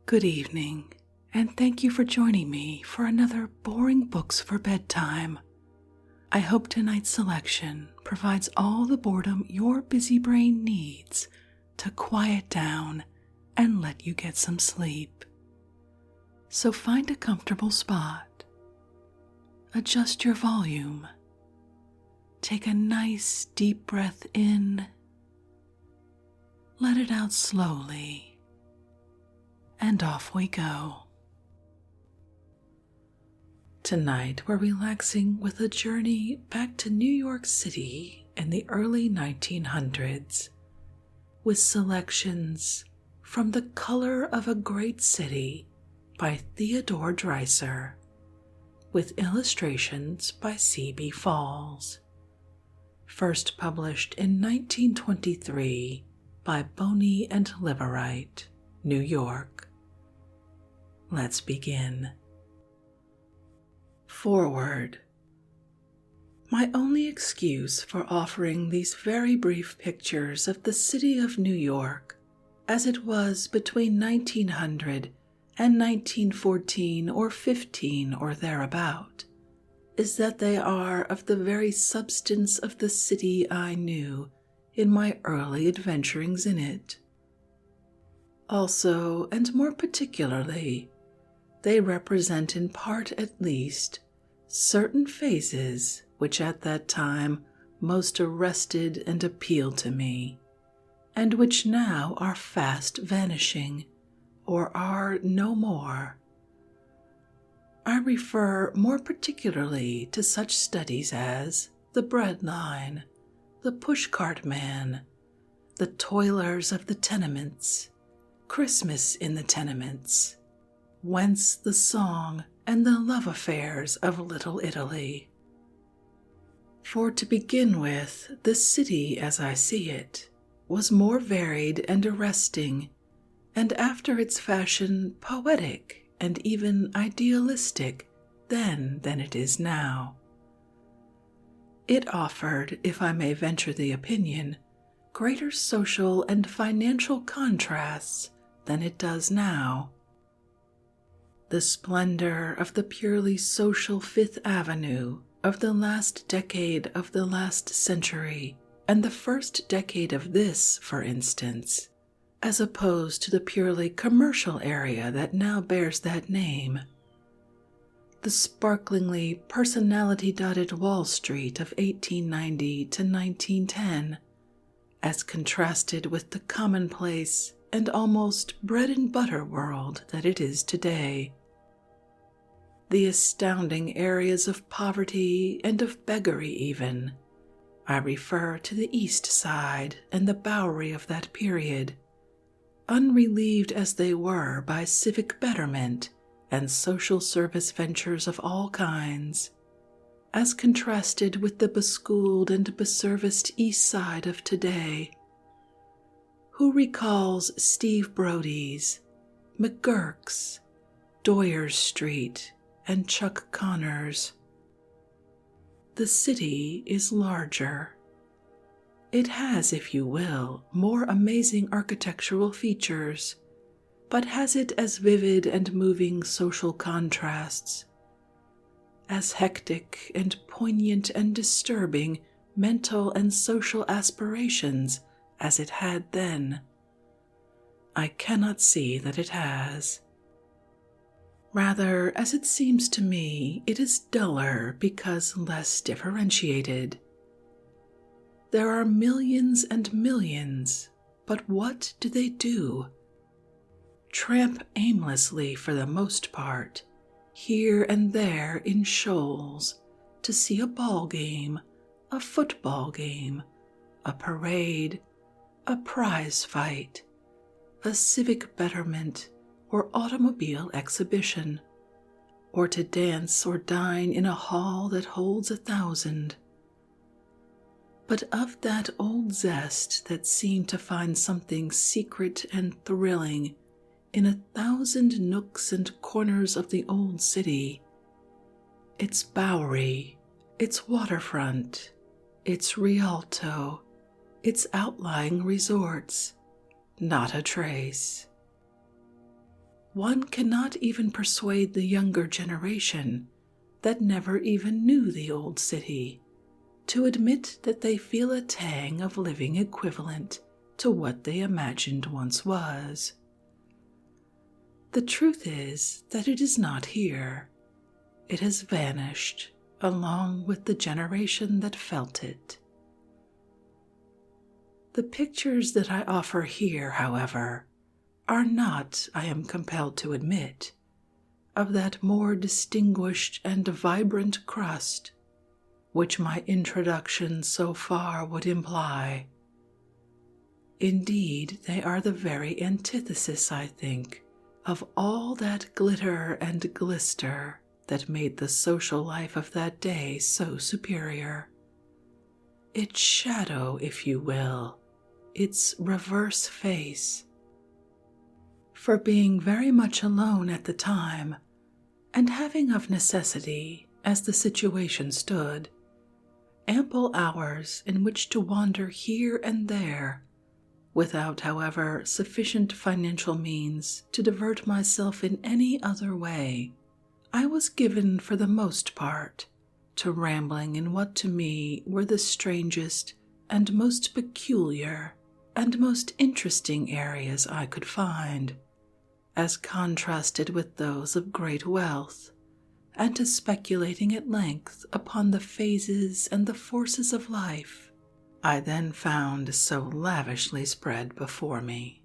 Good evening, and thank you for joining me for another Boring Books for Bedtime. I hope tonight's selection provides all the boredom your busy brain needs to quiet down and let you get some sleep. So find a comfortable spot, adjust your volume, take a nice deep breath in, let it out slowly, and off we go. Tonight we're relaxing with a journey back to New York City in the early 1900s, with selections from The Color of a Great City by Theodore Dreiser, with illustrations by C.B. Falls. First published in 1923 by Boney and Liverite, New York. Let's begin. Forward. My only excuse for offering these very brief pictures of the city of New York as it was between 1900 and 1914 or 15 or thereabout is that they are of the very substance of the city I knew in my early adventurings in it. Also, and more particularly, they represent in part at least certain phases which at that time most arrested and appealed to me, and which now are fast vanishing, or are no more. I refer more particularly to such studies as the bread line, the pushcart man, the toilers of the tenements, Christmas in the tenements, whence the song and the love affairs of Little Italy. For to begin with, the city as I see it was more varied and arresting, and after its fashion poetic and even idealistic then than it is now. It offered, if I may venture the opinion, greater social and financial contrasts than it does now. The splendor of the purely social Fifth Avenue of the last decade of the last century and the first decade of this, for instance, as opposed to the purely commercial area that now bears that name. The sparklingly personality-dotted Wall Street of 1890 to 1910, as contrasted with the commonplace and almost bread-and-butter world that it is today. The astounding areas of poverty and of beggary even. I refer to the East Side and the Bowery of that period, unrelieved as they were by civic betterment and social service ventures of all kinds, as contrasted with the beschooled and beserviced East Side of today. Who recalls Steve Brody's, McGurk's, Doyers Street, and Chuck Connors? The city is larger. It has, if you will, more amazing architectural features, but has it as vivid and moving social contrasts, as hectic and poignant and disturbing mental and social aspirations as it had then? I cannot see that it has. Rather, as it seems to me, it is duller because less differentiated. There are millions and millions, but what do they do? Tramp aimlessly for the most part, here and there in shoals, to see a ball game, a football game, a parade, a prize fight, a civic betterment, or automobile exhibition, or to dance or dine in a hall that holds 1,000. But of that old zest that seemed to find something secret and thrilling in 1,000 nooks and corners of the old city, its Bowery, its waterfront, its Rialto, its outlying resorts, not a trace. one cannot even persuade the younger generation that never even knew the old city to admit that they feel a tang of living equivalent to what they imagined once was. The truth is that it is not here. It has vanished along with the generation that felt it. The pictures that I offer here, however, are not, I am compelled to admit, of that more distinguished and vibrant crust which my introduction so far would imply. Indeed, they are the very antithesis, I think, of all that glitter and glister that made the social life of that day so superior. Its shadow, if you will, its reverse face. For being very much alone at the time, and having of necessity, as the situation stood, ample hours in which to wander here and there, without, however, sufficient financial means to divert myself in any other way, I was given for the most part to rambling in what to me were the strangest and most peculiar and most interesting areas I could find, as contrasted with those of great wealth, and to speculating at length upon the phases and the forces of life I then found so lavishly spread before me.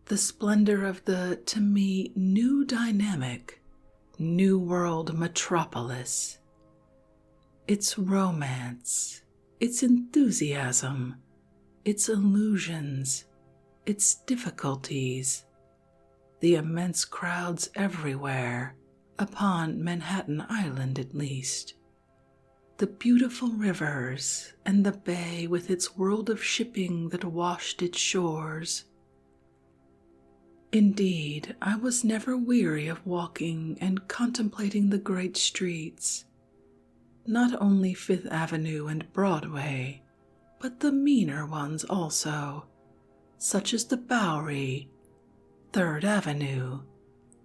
The splendor of the, to me, new dynamic, new world metropolis, its romance, its enthusiasm, its illusions, its difficulties, the immense crowds everywhere, upon Manhattan Island at least, the beautiful rivers and the bay with its world of shipping that washed its shores. Indeed, I was never weary of walking and contemplating the great streets, not only Fifth Avenue and Broadway, but the meaner ones also, such as the Bowery, Third Avenue,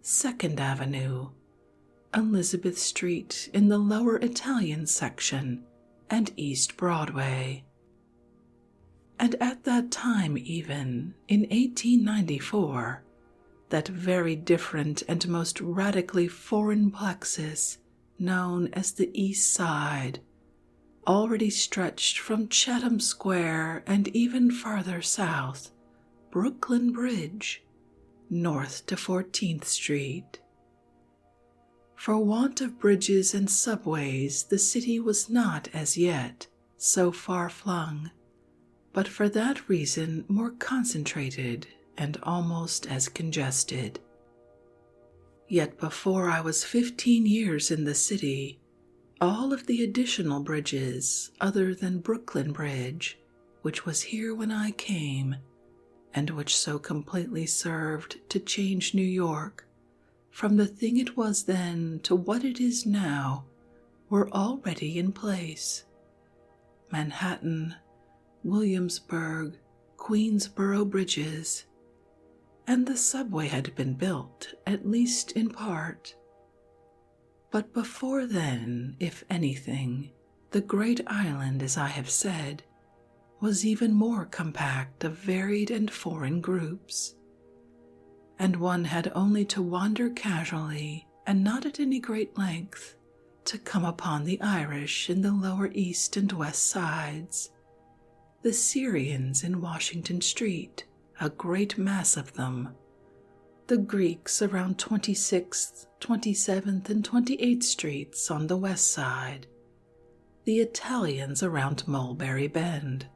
Second Avenue, Elizabeth Street in the lower Italian section, and East Broadway. And at that time even, in 1894, that very different and most radically foreign plexus known as the East Side, already stretched from Chatham Square and even farther south, Brooklyn Bridge, north to 14th Street. For want of bridges and subways, the city was not as yet so far flung, but for that reason more concentrated and almost as congested. Yet before I was 15 years in the city, all of the additional bridges other than Brooklyn Bridge, which was here when I came, and which so completely served to change New York from the thing it was then to what it is now, were already in place. Manhattan, Williamsburg, Queensboro bridges, and the subway had been built, at least in part. But before then, if anything, the great island, as I have said, was even more compact of varied and foreign groups, and one had only to wander casually and not at any great length to come upon the Irish in the lower east and west sides, the Syrians in Washington Street, a great mass of them, the Greeks around 26th, 27th, and 28th Streets on the west side, the Italians around Mulberry Bend,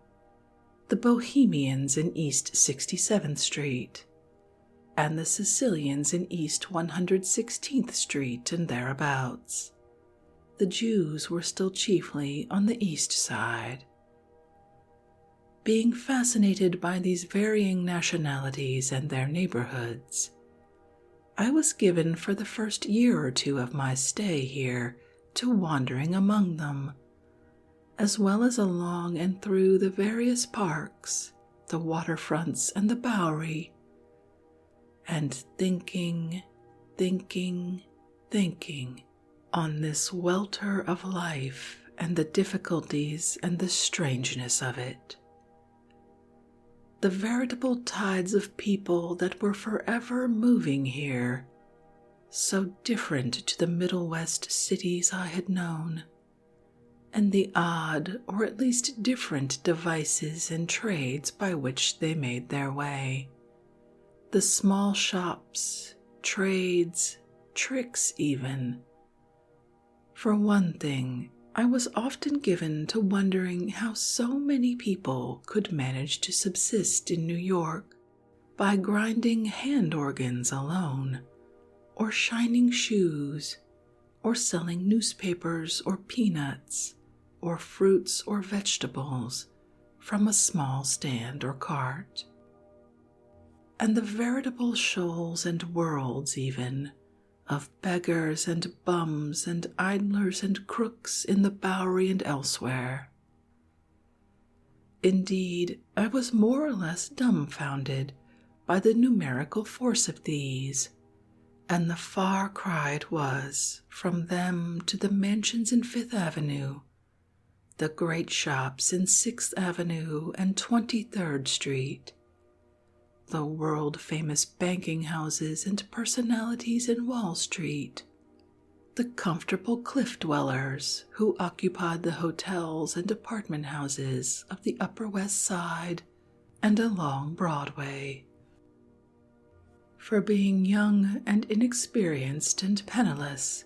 the Bohemians in East 67th Street, and the Sicilians in East 116th Street and thereabouts. The Jews were still chiefly on the east side. Being fascinated by these varying nationalities and their neighborhoods, I was given for the first year or two of my stay here to wandering among them, as well as along and through the various parks, the waterfronts, and the Bowery, and thinking, thinking, thinking on this welter of life and the difficulties and the strangeness of it. The veritable tides of people that were forever moving here, so different to the Middle West cities I had known, and the odd, or at least different devices and trades by which they made their way. The small shops, trades, tricks even. For one thing, I was often given to wondering how so many people could manage to subsist in New York by grinding hand organs alone, or shining shoes, or selling newspapers or peanuts, or fruits or vegetables from a small stand or cart. And the veritable shoals and worlds even of beggars and bums and idlers and crooks in the Bowery and elsewhere. Indeed, I was more or less dumbfounded by the numerical force of these, and the far cry it was from them to the mansions in Fifth Avenue, the great shops in Sixth Avenue and 23rd Street, the world-famous banking houses and personalities in Wall Street, the comfortable cliff dwellers who occupied the hotels and apartment houses of the Upper West Side and along Broadway. For being young and inexperienced and penniless,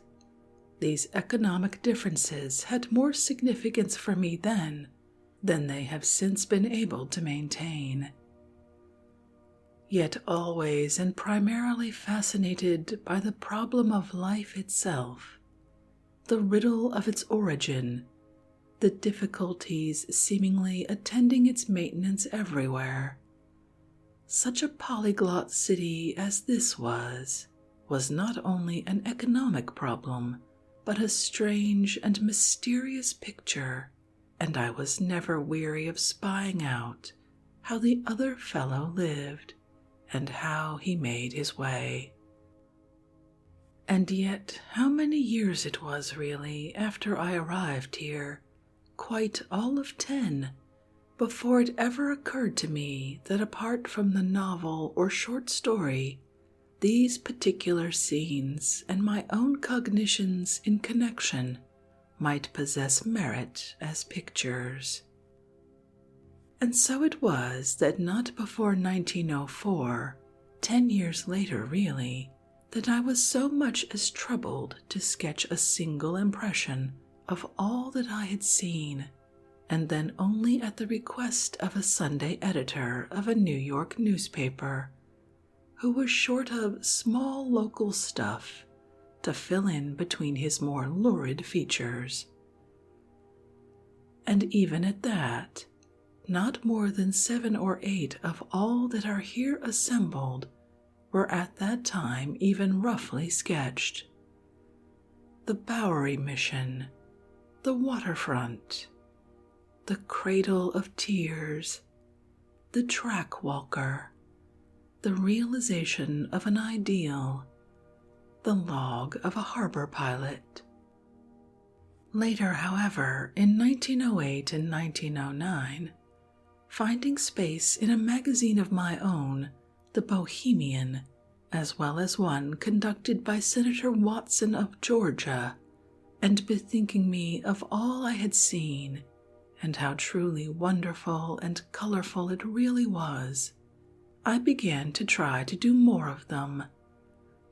these economic differences had more significance for me then than they have since been able to maintain. Yet always and primarily fascinated by the problem of life itself, the riddle of its origin, the difficulties seemingly attending its maintenance everywhere. Such a polyglot city as this was not only an economic problem, but a strange and mysterious picture, and I was never weary of spying out how the other fellow lived, and how he made his way. And yet, how many years it was really after I arrived here, quite all of 10, before it ever occurred to me that apart from the novel or short story, these particular scenes and my own cognitions in connection might possess merit as pictures. And so it was that not before 1904, 10 years later really, that I was so much as troubled to sketch a single impression of all that I had seen, and then only at the request of a Sunday editor of a New York newspaper, who was short of small local stuff to fill in between his more lurid features. And even at that, not more than 7 or 8 of all that are here assembled were at that time even roughly sketched. The Bowery Mission, the waterfront, the Cradle of Tears, the track walker, the realization of an ideal, the log of a harbor pilot. Later, however, in 1908 and 1909, finding space in a magazine of my own, The Bohemian, as well as one conducted by Senator Watson of Georgia, and bethinking me of all I had seen, and how truly wonderful and colorful it really was, I began to try to do more of them,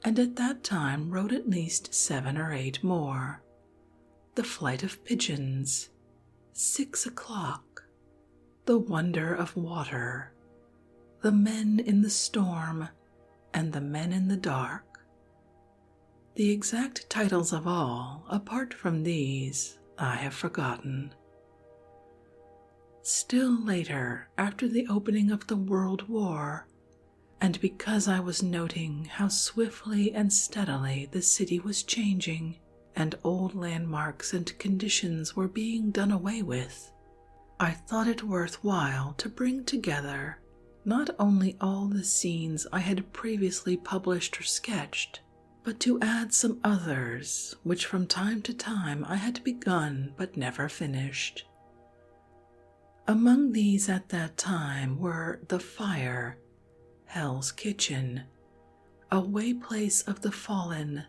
and at that time wrote at least 7 or 8 more. The Flight of Pigeons, 6 o'clock, The Wonder of Water, The Men in the Storm, and The Men in the Dark. The exact titles of all, apart from these, I have forgotten. Still later, after the opening of the World War, and because I was noting how swiftly and steadily the city was changing, and old landmarks and conditions were being done away with, I thought it worth while to bring together, not only all the scenes I had previously published or sketched, but to add some others which from time to time I had begun but never finished. Among these at that time were The Fire, Hell's Kitchen, A Way Place of the Fallen,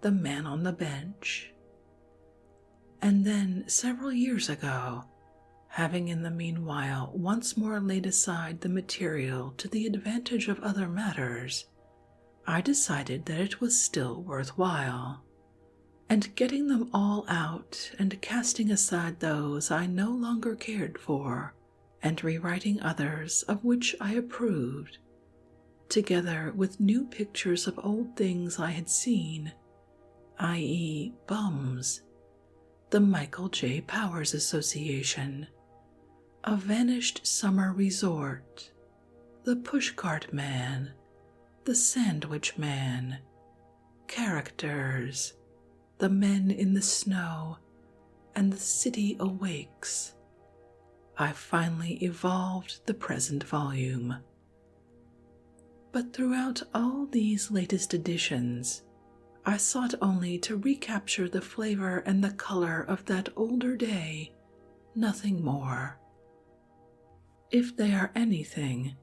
The Man on the Bench. And then several years ago, having in the meanwhile once more laid aside the material to the advantage of other matters, I decided that it was still worth while, and getting them all out and casting aside those I no longer cared for, and rewriting others of which I approved, together with new pictures of old things I had seen, i.e., bums, the Michael J. Powers Association, A Vanished Summer Resort, The Pushcart Man, The Sandwich Man, Characters, The Men in the Snow, and The City Awakes, I finally evolved the present volume. But throughout all these latest editions, I sought only to recapture the flavor and the color of that older day, nothing more. If they are anything,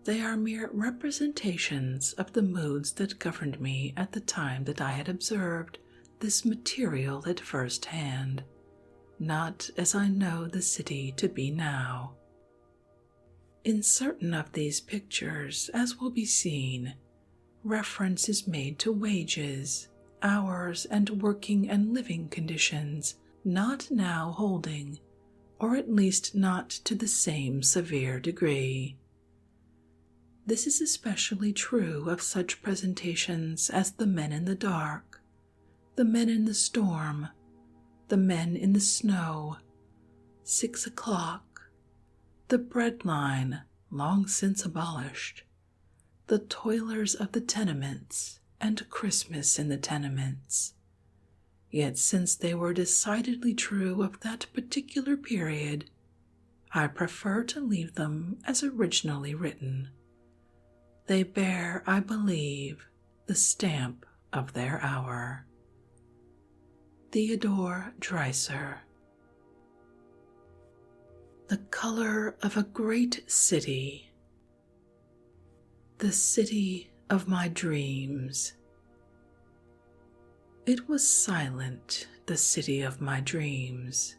they are mere representations of the moods that governed me at the time that I had observed this material at first hand, not as I know the city to be now. In certain of these pictures, as will be seen, reference is made to wages, hours, and working and living conditions not now holding, or at least not to the same severe degree. This is especially true of such presentations as The Men in the Dark, The Men in the Storm, The Men in the Snow, 6 o'clock, The Bread Line, long since abolished, The Toilers of the Tenements, and Christmas in the Tenements. Yet since they were decidedly true of that particular period, I prefer to leave them as originally written. They bear, I believe, the stamp of their hour. Theodore Dreiser. The color of a great city. The city of my dreams. It was silent, the city of my dreams,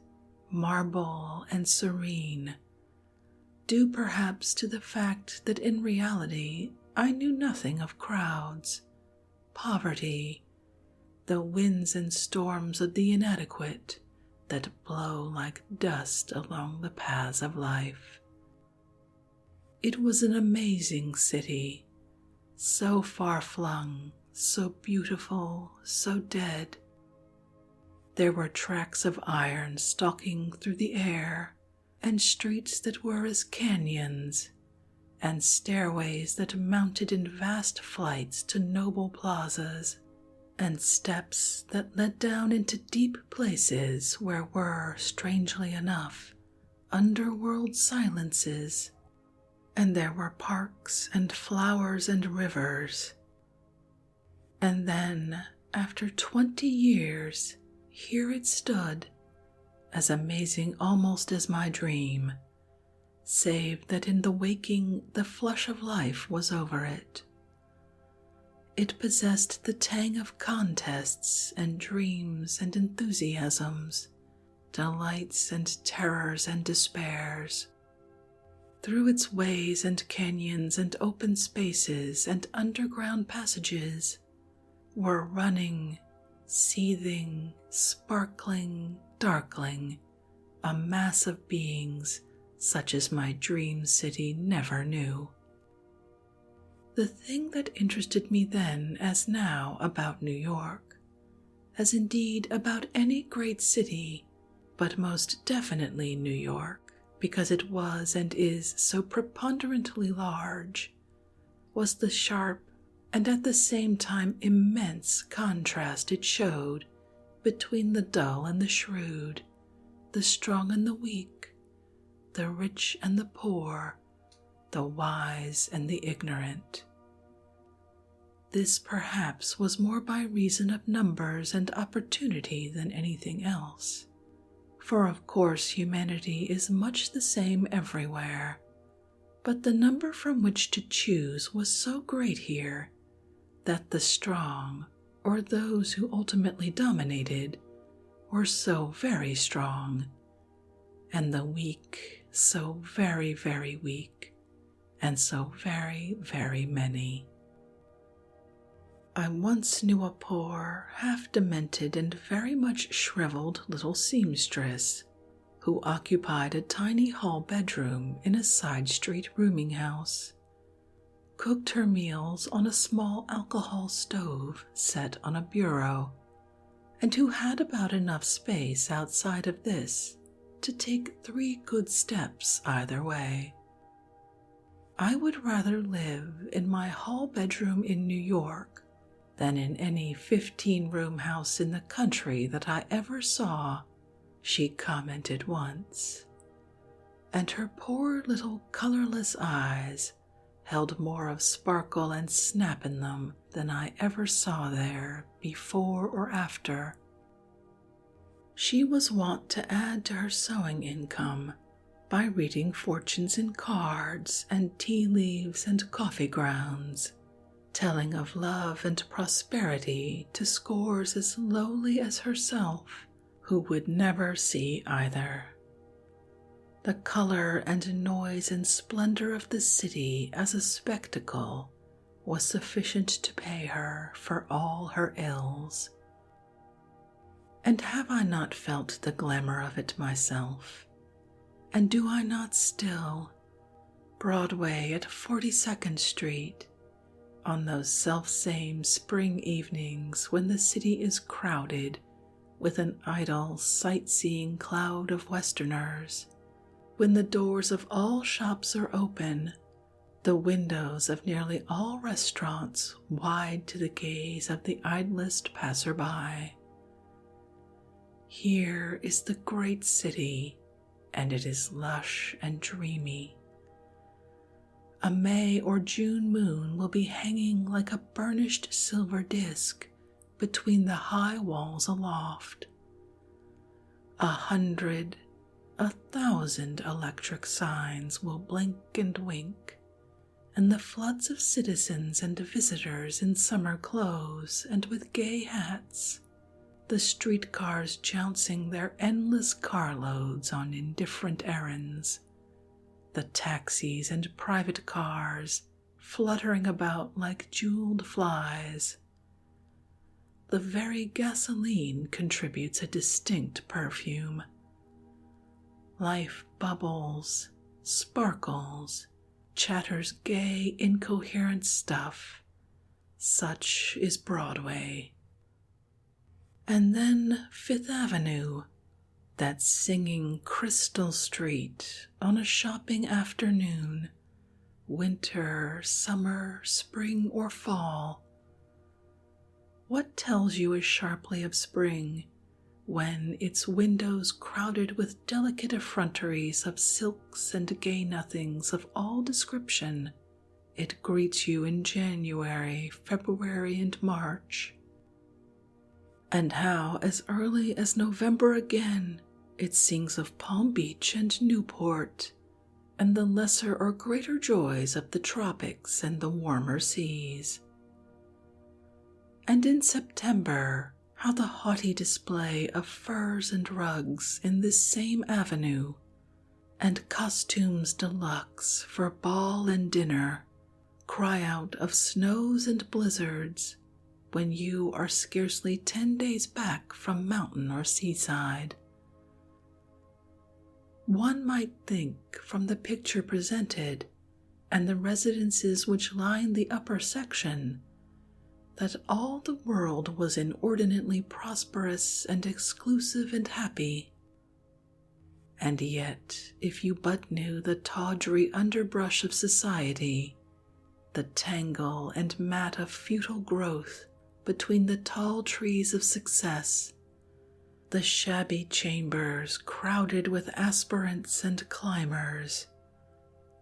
marble and serene, due perhaps to the fact that in reality I knew nothing of crowds, poverty, the winds and storms of the inadequate that blow like dust along the paths of life. It was an amazing city, so far-flung, so beautiful, so dead. There were tracks of iron stalking through the air, and streets that were as canyons, and stairways that mounted in vast flights to noble plazas, and steps that led down into deep places where were, strangely enough, underworld silences, and there were parks and flowers and rivers. And then, after 20 years, here it stood, as amazing almost as my dream, save that in the waking the flush of life was over it. It possessed the tang of contests and dreams and enthusiasms, delights and terrors and despairs. Through its ways and canyons and open spaces and underground passages were running, seething, sparkling, darkling, a mass of beings such as my dream city never knew. The thing that interested me then as now about New York, as indeed about any great city, but most definitely New York, because it was and is so preponderantly large, was the sharp and at the same time immense contrast it showed between the dull and the shrewd, the strong and the weak, the rich and the poor, the wise and the ignorant. This perhaps was more by reason of numbers and opportunity than anything else, for of course humanity is much the same everywhere, but the number from which to choose was so great here that the strong, or those who ultimately dominated, were so very strong, and the weak so very, very weak, and so very, very many. I once knew a poor, half-demented, and very much shriveled little seamstress who occupied a tiny hall bedroom in a side-street rooming-house, cooked her meals on a small alcohol stove set on a bureau, and who had about enough space outside of this to take 3 good steps either way. I would rather live in my hall bedroom in New York than in any 15-room house in the country that I ever saw, she commented once, and her poor little colorless eyes held more of sparkle and snap in them than I ever saw there before or after. She was wont to add to her sewing income by reading fortunes in cards and tea leaves and coffee grounds, telling of love and prosperity to scores as lowly as herself, who would never see either. The color and noise and splendor of the city as a spectacle was sufficient to pay her for all her ills. And have I not felt the glamour of it myself? And do I not still, Broadway at 42nd Street, on those self-same spring evenings when the city is crowded with an idle, sight-seeing cloud of Westerners, when the doors of all shops are open, the windows of nearly all restaurants wide to the gaze of the idlest passer-by. Here is the great city, and it is lush and dreamy. A May or June moon will be hanging like a burnished silver disk between the high walls aloft. 100, 1,000 electric signs will blink and wink, and the floods of citizens and visitors in summer clothes and with gay hats, the streetcars jouncing their endless carloads on indifferent errands, the taxis and private cars fluttering about like jeweled flies. The very gasoline contributes a distinct perfume. Life bubbles, sparkles, chatters gay, incoherent stuff. Such is Broadway. And then Fifth Avenue, that singing crystal street on a shopping afternoon, winter, summer, spring, or fall. What tells you as sharply of spring when, its windows crowded with delicate effronteries of silks and gay nothings of all description, it greets you in January, February, and March? And how, as early as November again, it sings of Palm Beach and Newport, and the lesser or greater joys of the tropics and the warmer seas. And in September, how the haughty display of furs and rugs in this same avenue, and costumes deluxe for ball and dinner, cry out of snows and blizzards, when you are scarcely 10 days back from mountain or seaside. One might think from the picture presented and the residences which line the upper section that all the world was inordinately prosperous and exclusive and happy. And yet, if you but knew the tawdry underbrush of society, the tangle and mat of futile growth between the tall trees of success, the shabby chambers crowded with aspirants and climbers,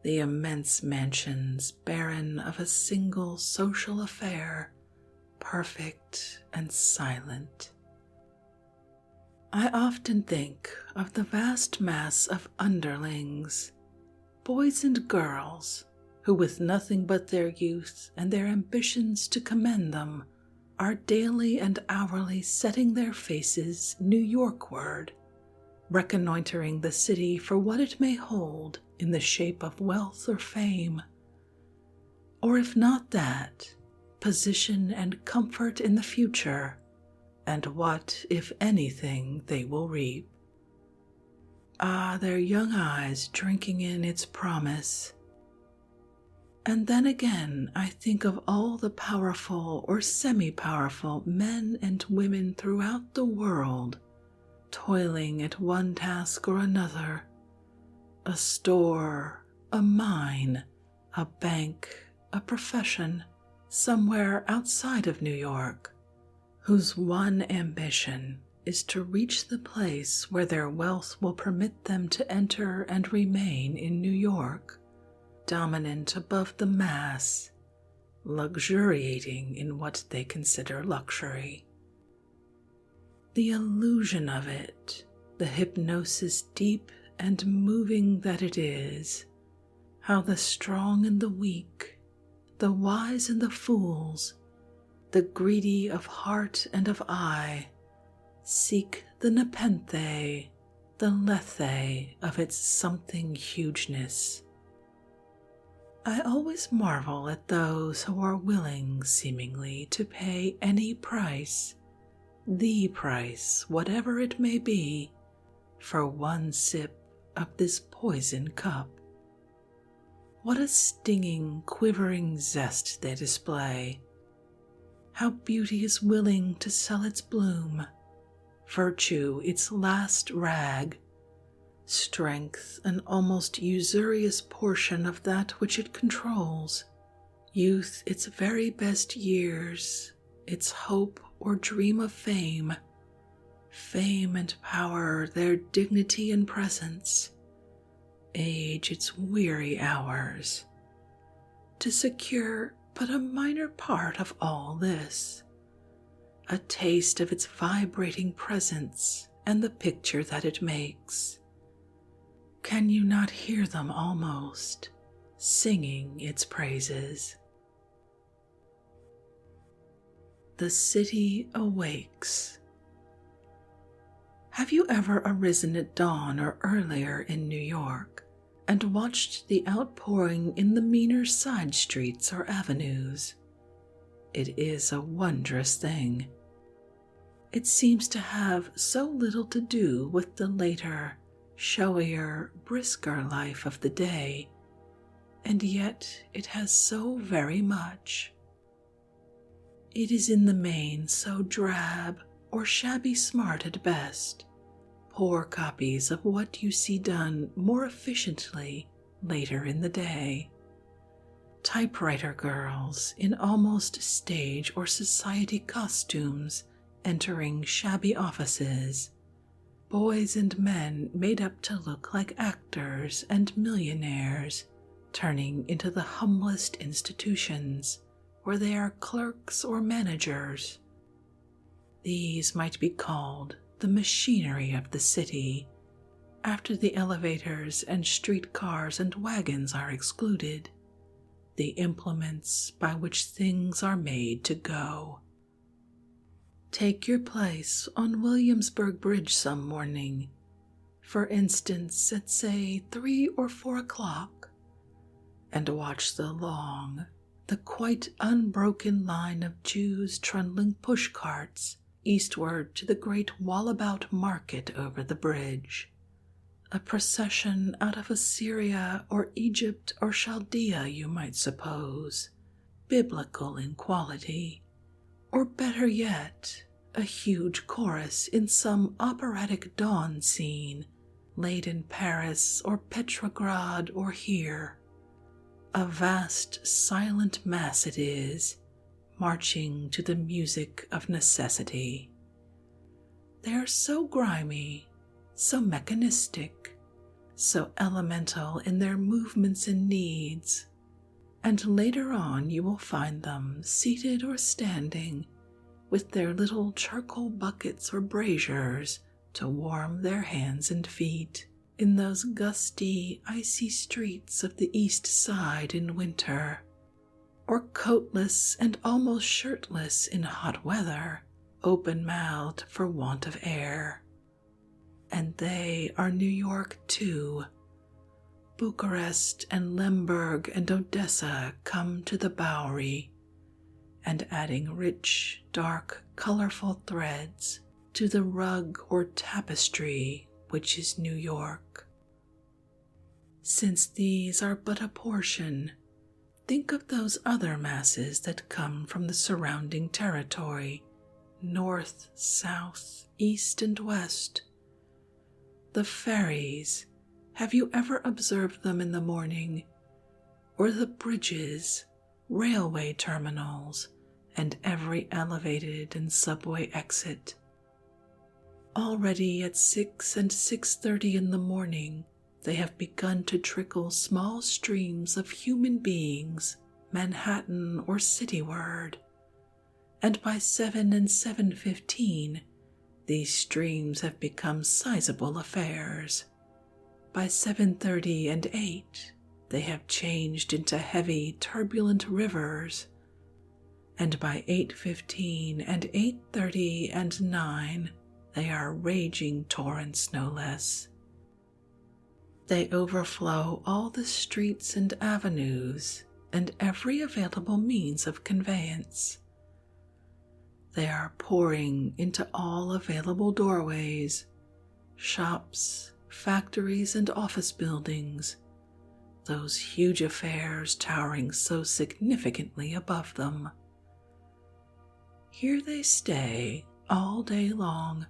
the immense mansions barren of a single social affair, perfect and silent. I often think of the vast mass of underlings, boys and girls, who with nothing but their youth and their ambitions to commend them, are daily and hourly setting their faces New Yorkward, reconnoitering the city for what it may hold in the shape of wealth or fame, or if not that, position and comfort in the future, and what, if anything, they will reap. Ah, their young eyes drinking in its promise. And then again I think of all the powerful or semi-powerful men and women throughout the world, toiling at one task or another, a store, a mine, a bank, a profession, somewhere outside of New York, whose one ambition is to reach the place where their wealth will permit them to enter and remain in New York, dominant above the mass, luxuriating in what they consider luxury. The illusion of it, the hypnosis deep and moving that it is, how the strong and the weak, the wise and the fools, the greedy of heart and of eye, seek the nepenthe, the lethe of its something hugeness. I always marvel at those who are willing, seemingly, to pay any price, the price, whatever it may be, for one sip of this poison cup. What a stinging, quivering zest they display! How beauty is willing to sell its bloom, virtue its last rag, strength an almost usurious portion of that which it controls, youth its very best years, its hope or dream of fame, fame and power their dignity and presence, age its weary hours, to secure but a minor part of all this, a taste of its vibrating presence and the picture that it makes. Can you not hear them almost, singing its praises? The city awakes. Have you ever arisen at dawn or earlier in New York and watched the outpouring in the meaner side streets or avenues? It is a wondrous thing. It seems to have so little to do with the later, showier, brisker life of the day, and yet it has so very much. It is in the main so drab or shabby smart at best, poor copies of what you see done more efficiently later in the day. Typewriter girls in almost stage or society costumes entering shabby offices, boys and men made up to look like actors and millionaires turning into the humblest institutions where they are clerks or managers. These might be called the machinery of the city, after the elevators and streetcars and wagons are excluded, the implements by which things are made to go. Take your place on Williamsburg Bridge some morning, for instance at say 3 or 4 o'clock, and watch the long, the quite unbroken line of Jews trundling push-carts eastward to the great wallabout market over the bridge, a procession out of Assyria or Egypt or Chaldea, you might suppose, biblical in quality, or better yet, a huge chorus in some operatic dawn scene, laid in Paris or Petrograd or here. A vast silent mass it is, marching to the music of necessity. They are so grimy, so mechanistic, so elemental in their movements and needs, and later on you will find them seated or standing with their little charcoal buckets or braziers to warm their hands and feet in those gusty, icy streets of the East Side in winter, or coatless and almost shirtless in hot weather, open-mouthed for want of air. And they are New York too. Bucharest and Lemberg and Odessa come to the Bowery, and adding rich, dark, colorful threads to the rug or tapestry which is New York. Since these are but a portion, think of those other masses that come from the surrounding territory, north, south, east, and west. The ferries, have you ever observed them in the morning? Or the bridges, railway terminals, and every elevated and subway exit? Already at 6 and 6:30 in the morning, they have begun to trickle small streams of human beings, Manhattan or cityward, and by 7 and 7:15, these streams have become sizable affairs. By 7:30 and 8, they have changed into heavy, turbulent rivers, and by 8:15 and 8:30 and 9, they are raging torrents no less. They overflow all the streets and avenues and every available means of conveyance. They are pouring into all available doorways, shops, factories, and office buildings, those huge affairs towering so significantly above them. Here they stay all day long,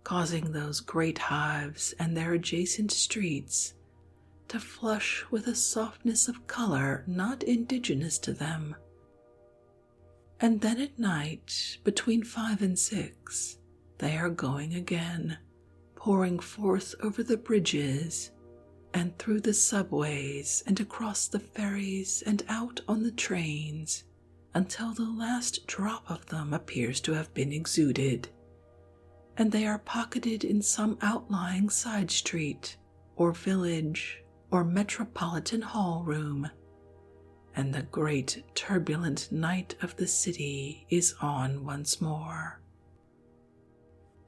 causing those great hives and their adjacent streets to flush with a softness of color not indigenous to them. And then at night, between 5 and 6, they are going again, pouring forth over the bridges and through the subways and across the ferries and out on the trains until the last drop of them appears to have been exuded, and they are pocketed in some outlying side street or village or metropolitan hall room, and the great turbulent night of the city is on once more.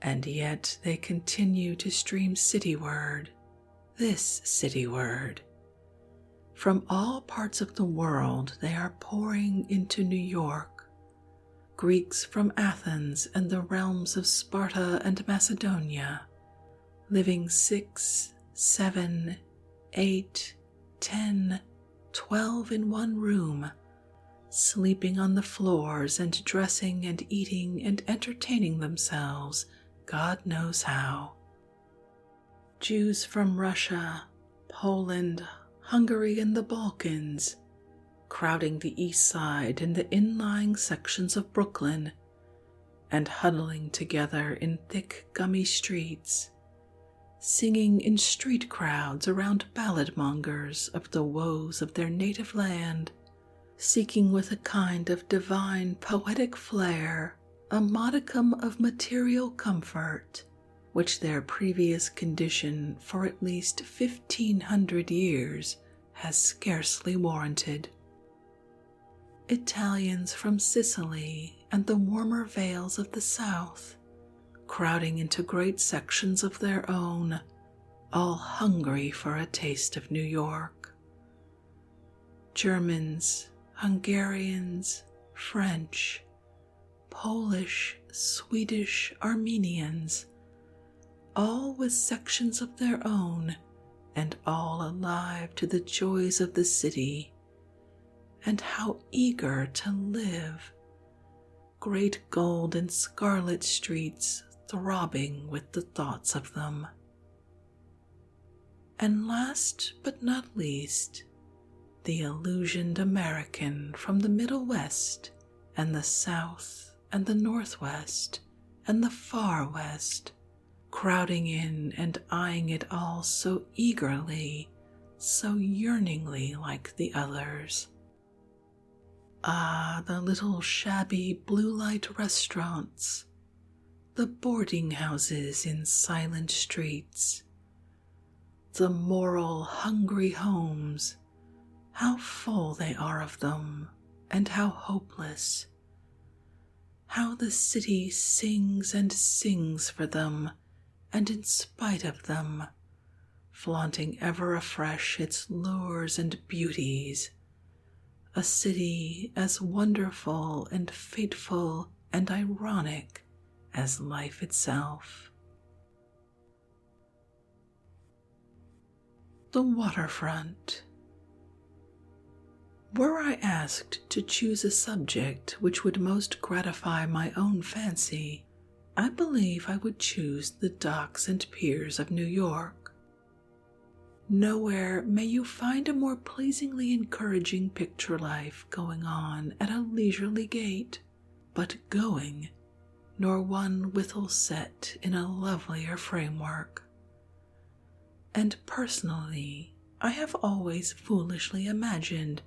And yet they continue to stream cityward, this cityward. From all parts of the world they are pouring into New York, Greeks from Athens and the realms of Sparta and Macedonia, living 6, 7, 8, 10, 12 in one room, sleeping on the floors and dressing and eating and entertaining themselves God knows how. Jews from Russia, Poland, Hungary, and the Balkans, crowding the east side and the inlying sections of Brooklyn, and huddling together in thick gummy streets, singing in street crowds around ballad-mongers of the woes of their native land, seeking with a kind of divine poetic flair a modicum of material comfort which their previous condition for at least 1,500 years has scarcely warranted. Italians from Sicily and the warmer vales of the south, crowding into great sections of their own, all hungry for a taste of New York. Germans, Hungarians, French, Polish, Swedish, Armenians, all with sections of their own, and all alive to the joys of the city, and how eager to live, great gold and scarlet streets throbbing with the thoughts of them. And last but not least, the illusioned American from the Middle West and the South and the Northwest and the Far West, crowding in and eyeing it all so eagerly, so yearningly like the others. Ah, the little shabby blue light restaurants, the boarding houses in silent streets, the moral hungry homes, how full they are of them, and how hopeless. How the city sings and sings for them, and in spite of them, flaunting ever afresh its lures and beauties, a city as wonderful and fateful and ironic as life itself. The waterfront. Were I asked to choose a subject which would most gratify my own fancy, I believe I would choose the docks and piers of New York. Nowhere may you find a more pleasingly encouraging picture life going on at a leisurely gait, but going, nor one withal set in a lovelier framework. And personally, I have always foolishly imagined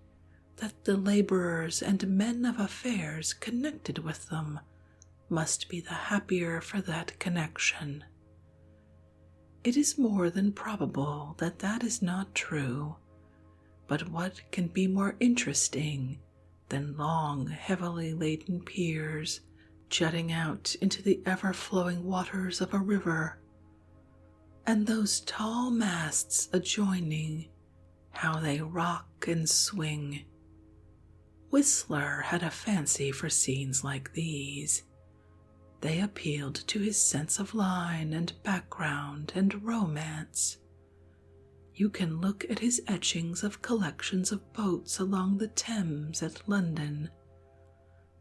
that the laborers and men of affairs connected with them must be the happier for that connection. It is more than probable that that is not true, but what can be more interesting than long, heavily laden piers jutting out into the ever-flowing waters of a river, and those tall masts adjoining, how they rock and swing. Whistler had a fancy for scenes like these. They appealed to his sense of line and background and romance. You can look at his etchings of collections of boats along the Thames at London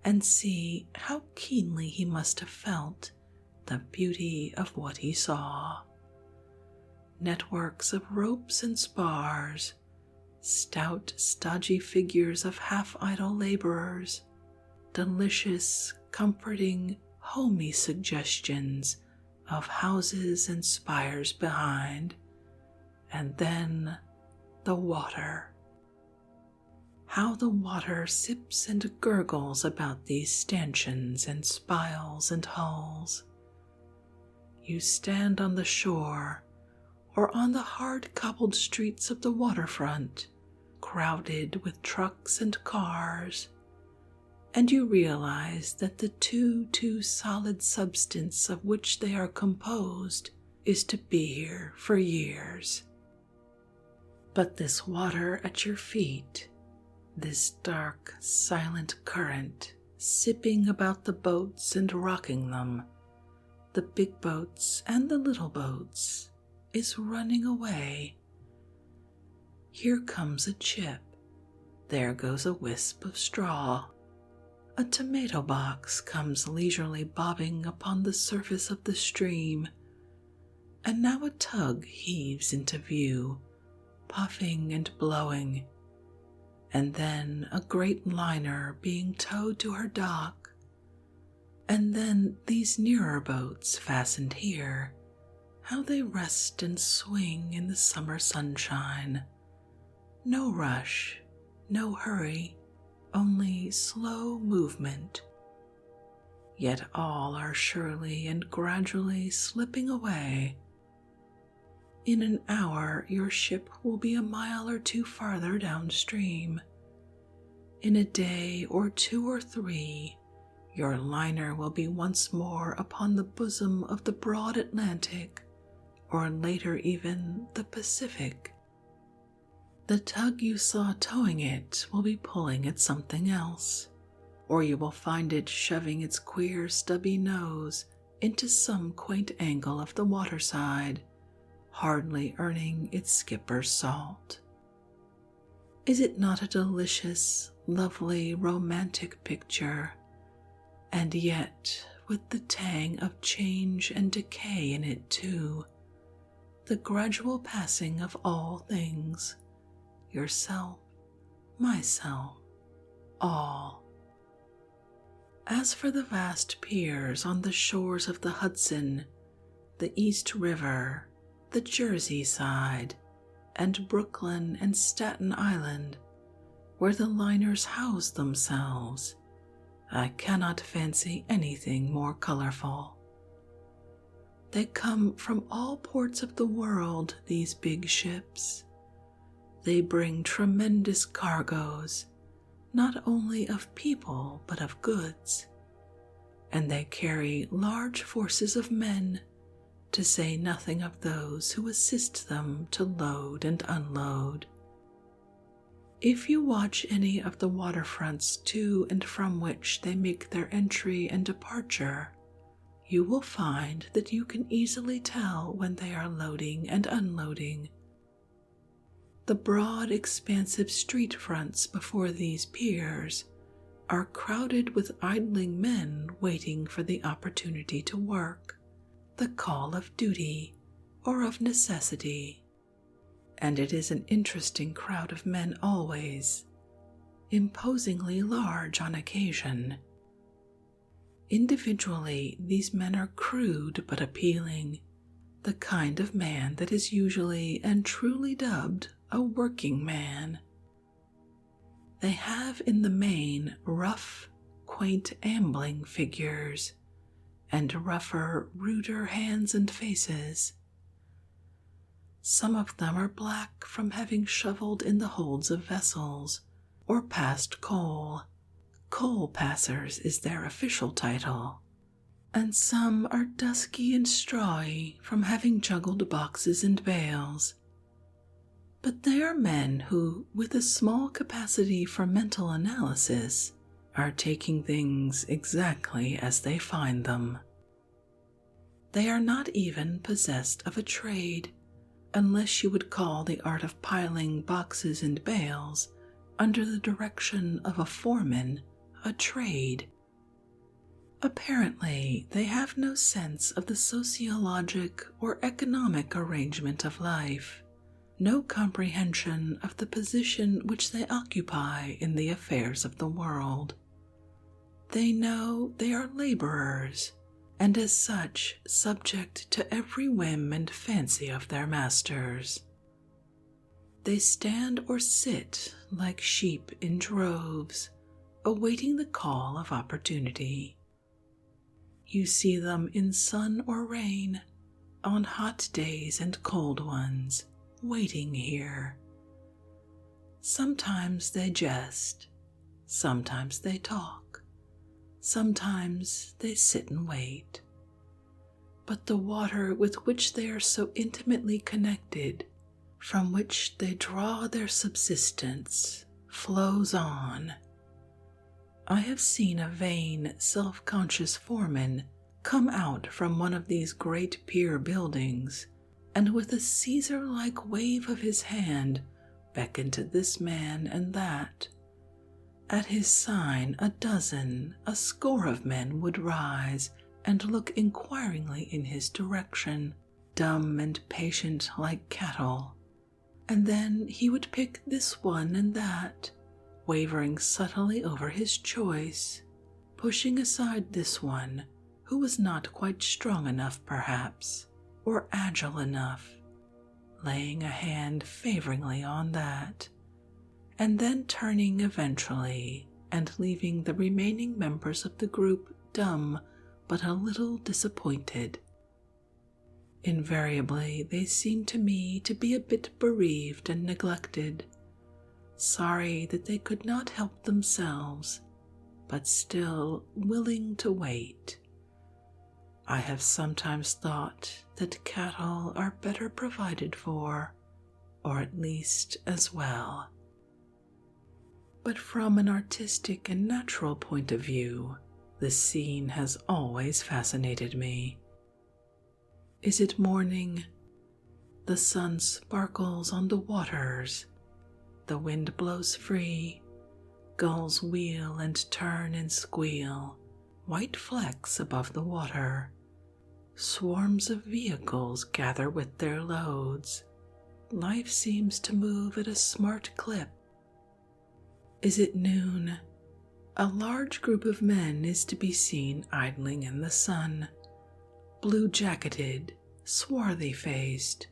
and see how keenly he must have felt the beauty of what he saw. Networks of ropes and spars, stout, stodgy figures of half-idle laborers, delicious, comforting, homey suggestions of houses and spires behind, and then the water. How the water sips and gurgles about these stanchions and spiles and hulls. You stand on the shore or on the hard-cobbled streets of the waterfront, crowded with trucks and cars, and you realize that the too solid substance of which they are composed is to be here for years. But this water at your feet, this dark, silent current, sipping about the boats and rocking them, the big boats and the little boats, is running away. Here comes a chip. There goes a wisp of straw. A tomato box comes leisurely bobbing upon the surface of the stream, and now a tug heaves into view, puffing and blowing, and then a great liner being towed to her dock, and then these nearer boats fastened here, how they rest and swing in the summer sunshine. No rush, no hurry, only slow movement. Yet all are surely and gradually slipping away. In an hour your ship will be a mile or two farther downstream. In a day or 2 or 3, your liner will be once more upon the bosom of the broad Atlantic, or later even the Pacific. The tug you saw towing it will be pulling at something else, or you will find it shoving its queer stubby nose into some quaint angle of the waterside, hardly earning its skipper's salt. Is it not a delicious, lovely, romantic picture, and yet with the tang of change and decay in it too, the gradual passing of all things, yourself, myself, all. As for the vast piers on the shores of the Hudson, the East River, the Jersey side, and Brooklyn and Staten Island, where the liners house themselves, I cannot fancy anything more colorful. They come from all ports of the world, these big ships. They bring tremendous cargoes, not only of people but of goods, and they carry large forces of men, to say nothing of those who assist them to load and unload. If you watch any of the waterfronts to and from which they make their entry and departure, you will find that you can easily tell when they are loading and unloading. The broad, expansive street fronts before these piers are crowded with idling men waiting for the opportunity to work, the call of duty or of necessity. And it is an interesting crowd of men always, imposingly large on occasion. Individually, these men are crude but appealing, the kind of man that is usually and truly dubbed a working man. They have in the main rough, quaint ambling figures, and rougher, ruder hands and faces. Some of them are black from having shoveled in the holds of vessels, or passed coal. Coal passers is their official title. And some are dusky and strawy from having juggled boxes and bales. But they are men who, with a small capacity for mental analysis, are taking things exactly as they find them. They are not even possessed of a trade, unless you would call the art of piling boxes and bales under the direction of a foreman a trade. Apparently, they have no sense of the sociologic or economic arrangement of life, no comprehension of the position which they occupy in the affairs of the world. They know they are laborers, and as such subject to every whim and fancy of their masters. They stand or sit like sheep in droves, awaiting the call of opportunity. You see them in sun or rain, on hot days and cold ones, waiting here. Sometimes they jest, sometimes they talk, sometimes they sit and wait. But the water with which they are so intimately connected, from which they draw their subsistence, flows on. I have seen a vain, self-conscious foreman come out from one of these great pier buildings, and with a Caesar-like wave of his hand beckon to this man and that. At his sign a dozen, a score of men would rise and look inquiringly in his direction, dumb and patient like cattle. And then he would pick this one and that, wavering subtly over his choice, pushing aside this one who was not quite strong enough perhaps, or agile enough, laying a hand favoringly on that, and then turning eventually and leaving the remaining members of the group dumb but a little disappointed. Invariably they seem to me to be a bit bereaved and neglected, sorry that they could not help themselves, but still willing to wait. I have sometimes thought that cattle are better provided for, or at least as well. But from an artistic and natural point of view, the scene has always fascinated me. Is it morning? The sun sparkles on the waters. The wind blows free. Gulls wheel and turn and squeal, white flecks above the water. Swarms of vehicles gather with their loads. Life seems to move at a smart clip. Is it noon? A large group of men is to be seen idling in the sun, blue-jacketed, swarthy-faced,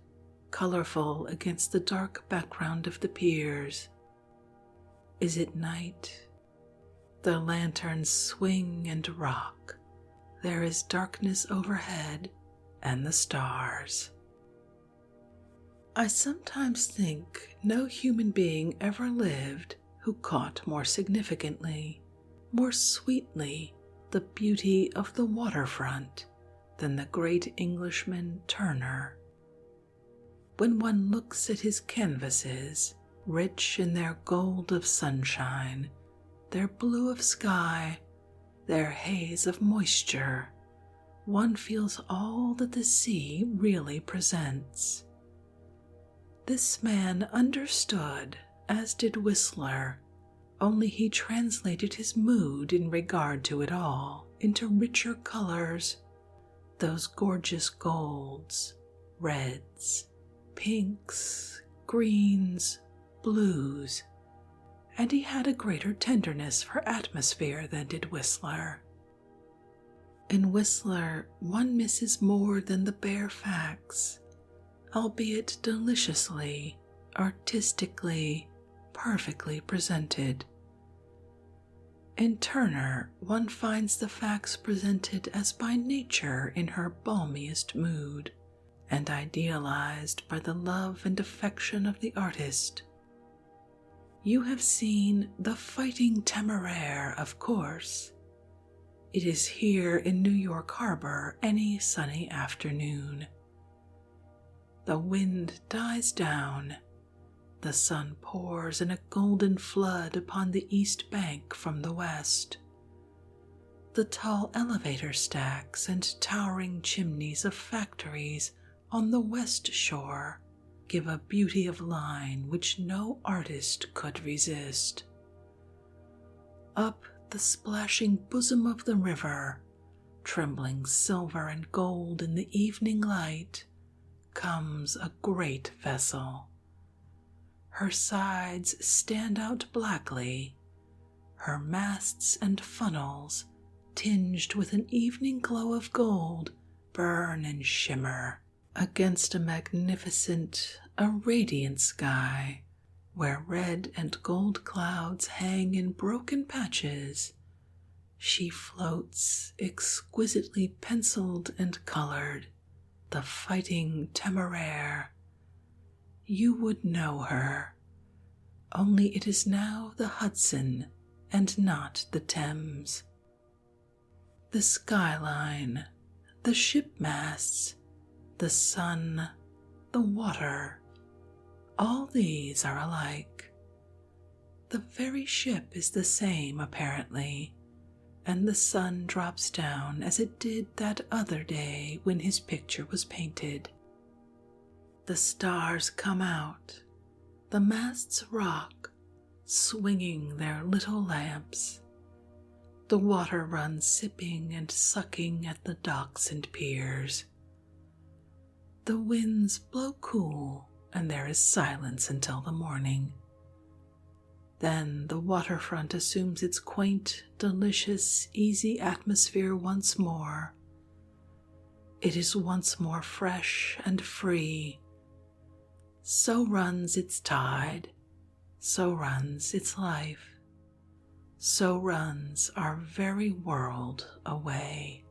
colorful against the dark background of the piers. Is it night? The lanterns swing and rock. There is darkness overhead and the stars. I sometimes think no human being ever lived who caught more significantly, more sweetly, the beauty of the waterfront than the great Englishman Turner. When one looks at his canvases, rich in their gold of sunshine, their blue of sky, their haze of moisture, one feels all that the sea really presents. This man understood, as did Whistler, only he translated his mood in regard to it all into richer colors, those gorgeous golds, reds, pinks, greens, blues, and he had a greater tenderness for atmosphere than did Whistler. In Whistler, one misses more than the bare facts, albeit deliciously, artistically, perfectly presented. In Turner, one finds the facts presented as by nature in her balmiest mood, and idealized by the love and affection of the artist. You have seen The Fighting Temeraire, of course. It is here in New York Harbor any sunny afternoon. The wind dies down. The sun pours in a golden flood upon the east bank from the west. The tall elevator stacks and towering chimneys of factories on the west shore give a beauty of line which no artist could resist. Up the splashing bosom of the river, trembling silver and gold in the evening light, comes a great vessel. Her sides stand out blackly, her masts and funnels, tinged with an evening glow of gold, burn and shimmer against a magnificent, a radiant sky, where red and gold clouds hang in broken patches. She floats, exquisitely penciled and colored, the Fighting Temeraire. You would know her, only it is now the Hudson and not the Thames. The skyline, the ship masts, the sun, the water, all these are alike. The very ship is the same, apparently, and the sun drops down as it did that other day when his picture was painted. The stars come out, the masts rock, swinging their little lamps. The water runs sipping and sucking at the docks and piers. The winds blow cool, and there is silence until the morning. Then the waterfront assumes its quaint, delicious, easy atmosphere once more. It is once more fresh and free. So runs its tide, so runs its life, so runs our very world away.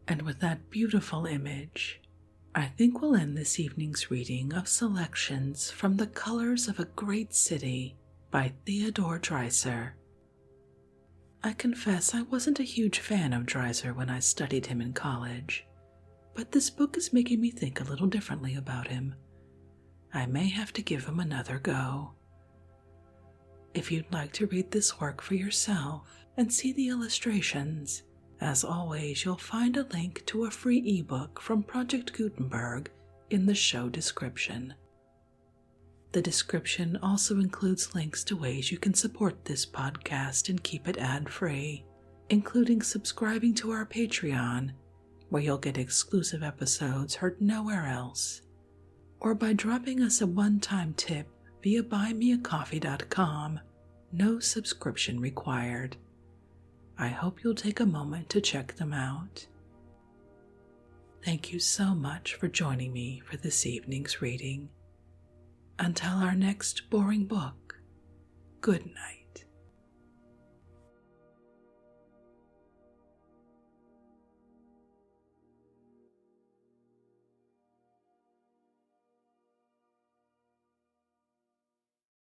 And with that beautiful image, I think we'll end this evening's reading of selections from The Colors of a Great City by Theodore Dreiser. I confess I wasn't a huge fan of Dreiser when I studied him in college, but this book is making me think a little differently about him. I may have to give him another go. If you'd like to read this work for yourself and see the illustrations, as always, you'll find a link to a free ebook from Project Gutenberg in the show description. The description also includes links to ways you can support this podcast and keep it ad-free, including subscribing to our Patreon, where you'll get exclusive episodes heard nowhere else, or by dropping us a one-time tip via buymeacoffee.com, no subscription required. I hope you'll take a moment to check them out. Thank you so much for joining me for this evening's reading. Until our next boring book, good night.